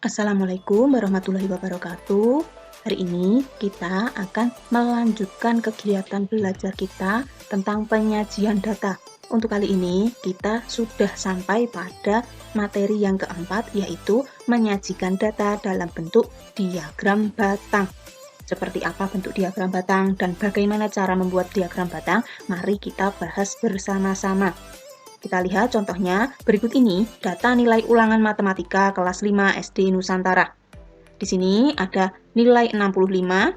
Assalamualaikum warahmatullahi wabarakatuh. Hari ini kita akan melanjutkan kegiatan belajar kita tentang penyajian data. Untuk kali ini kita sudah sampai pada materi yang keempat, yaitu menyajikan data dalam bentuk diagram batang. Seperti apa bentuk diagram batang dan bagaimana cara membuat diagram batang? Mari kita bahas bersama-sama. Kita lihat contohnya, berikut ini data nilai ulangan matematika kelas 5 SD Nusantara. Di sini ada nilai 65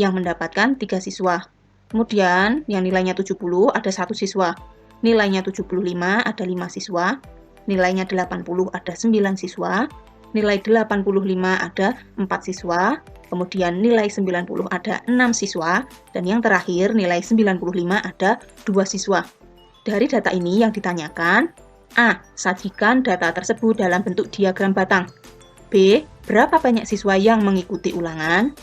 yang mendapatkan 3 siswa. Kemudian yang nilainya 70 ada 1 siswa. Nilainya 75 ada 5 siswa. Nilainya 80 ada 9 siswa. Nilai 85 ada 4 siswa. Kemudian nilai 90 ada 6 siswa. Dan yang terakhir nilai 95 ada 2 siswa. Dari data ini yang ditanyakan, A. Sajikan data tersebut dalam bentuk diagram batang. B. Berapa banyak siswa yang mengikuti ulangan?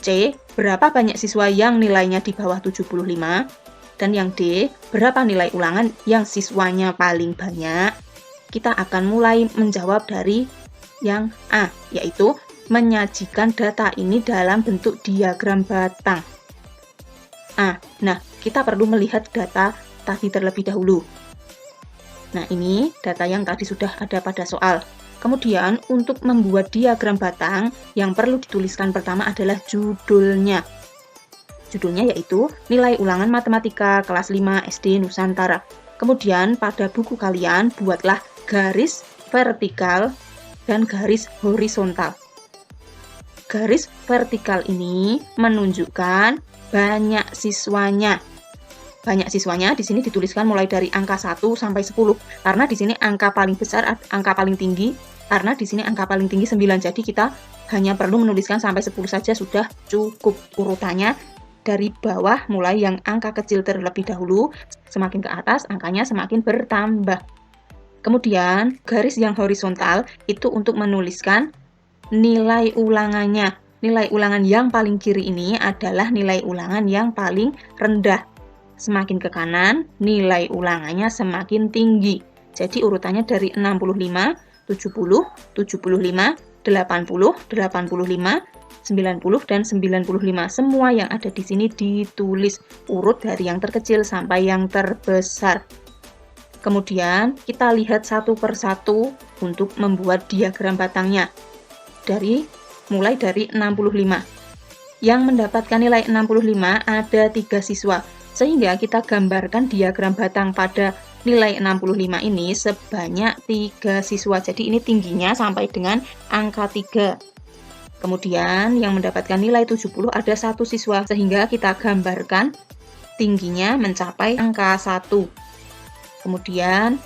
C. Berapa banyak siswa yang nilainya di bawah 75? Dan yang D. Berapa nilai ulangan yang siswanya paling banyak? Kita akan mulai menjawab dari yang A, yaitu menyajikan data ini dalam bentuk diagram batang. Nah, kita perlu melihat data tadi terlebih dahulu. Nah, ini data yang tadi sudah ada pada soal. Kemudian, untuk membuat diagram batang, yang perlu dituliskan pertama adalah judulnya. Judulnya yaitu Nilai Ulangan Matematika Kelas 5 SD Nusantara. Kemudian, pada buku kalian, buatlah garis vertikal dan garis horizontal. Garis vertikal ini menunjukkan banyak siswanya. Banyak siswanya di sini dituliskan mulai dari angka 1 sampai 10. Karena di sini angka paling besar, angka paling tinggi, karena di sini angka paling tinggi 9. Jadi kita hanya perlu menuliskan sampai 10 saja sudah cukup. Urutannya dari bawah mulai yang angka kecil terlebih dahulu, semakin ke atas angkanya semakin bertambah. Kemudian garis yang horizontal itu untuk menuliskan nilai ulangannya. Nilai ulangan yang paling kiri ini adalah nilai ulangan yang paling rendah. Semakin ke kanan, nilai ulangannya semakin tinggi. Jadi urutannya dari 65, 70, 75, 80, 85, 90, dan 95. Semua yang ada di sini ditulis urut dari yang terkecil sampai yang terbesar. Kemudian kita lihat satu persatu untuk membuat diagram batangnya. Mulai dari 65. Yang mendapatkan nilai 65 ada 3 siswa. Sehingga kita gambarkan diagram batang pada nilai 65 ini sebanyak 3 siswa. Jadi ini tingginya sampai dengan angka 3. Kemudian yang mendapatkan nilai 70 ada 1 siswa. Sehingga kita gambarkan tingginya mencapai angka 1. Kemudian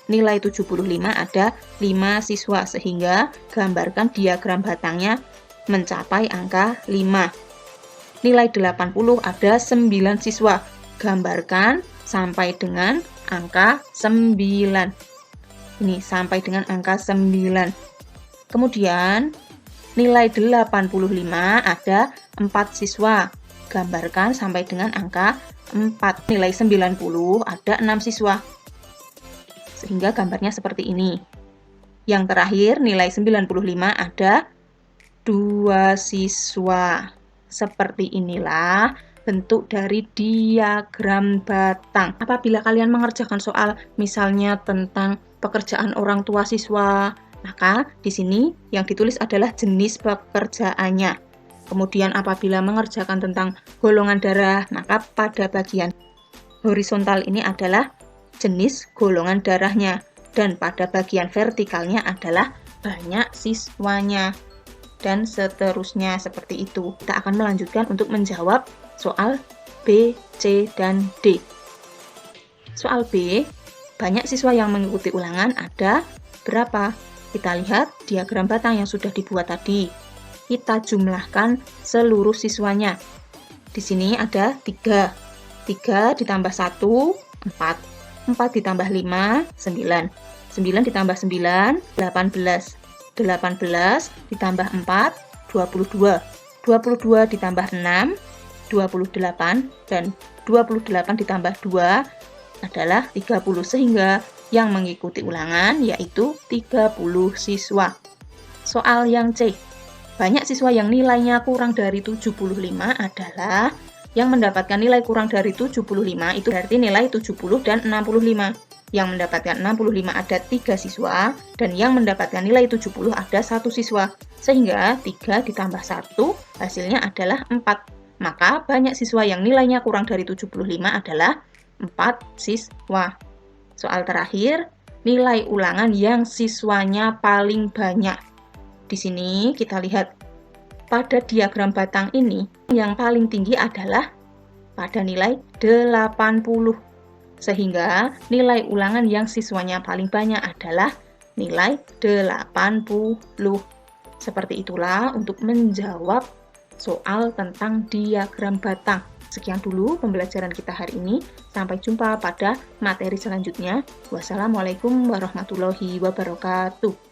nilai 75 ada 5 siswa. Sehingga gambarkan diagram batangnya mencapai angka 5. Nilai 80 ada 9 siswa. Gambarkan sampai dengan angka 9. Ini sampai dengan angka 9. Kemudian nilai 85 ada 4 siswa. Gambarkan sampai dengan angka 4. Nilai 90 ada 6 siswa. Sehingga gambarnya seperti ini. Yang terakhir nilai 95 ada 2 siswa. Seperti inilah bentuk dari diagram batang. Apabila kalian mengerjakan soal misalnya tentang pekerjaan orang tua siswa, maka di sini yang ditulis adalah jenis pekerjaannya. Kemudian apabila mengerjakan tentang golongan darah, maka pada bagian horizontal ini adalah jenis golongan darahnya. Dan pada bagian vertikalnya adalah banyak siswanya. Dan seterusnya seperti itu. Kita akan melanjutkan untuk menjawab soal B, C, dan D. Soal B, banyak siswa yang mengikuti ulangan ada berapa? Kita lihat diagram batang yang sudah dibuat tadi. Kita jumlahkan seluruh siswanya. Di sini ada 3. 3 ditambah 1, 4. 4 ditambah 5, 9. 9 ditambah 9, 18. 18 ditambah 4, 22. 22 ditambah 6, 28. Dan 28 ditambah 2 adalah 30. Sehingga yang mengikuti ulangan yaitu 30 siswa. Soal yang C. Banyak siswa yang nilainya kurang dari 75 adalah yang mendapatkan nilai kurang dari 75 itu berarti nilai 70 dan 65. Yang mendapatkan 65 ada 3 siswa dan yang mendapatkan nilai 70 ada 1 siswa. Sehingga 3 ditambah 1 hasilnya adalah 4. Maka banyak siswa yang nilainya kurang dari 75 adalah 4 siswa. Soal terakhir, nilai ulangan yang siswanya paling banyak. Di sini kita lihat pada diagram batang ini yang paling tinggi adalah pada nilai 80. Sehingga nilai ulangan yang siswanya paling banyak adalah nilai 80. Seperti itulah untuk menjawab soal tentang diagram batang. Sekian dulu pembelajaran kita hari ini. Sampai jumpa pada materi selanjutnya. Wassalamualaikum warahmatullahi wabarakatuh.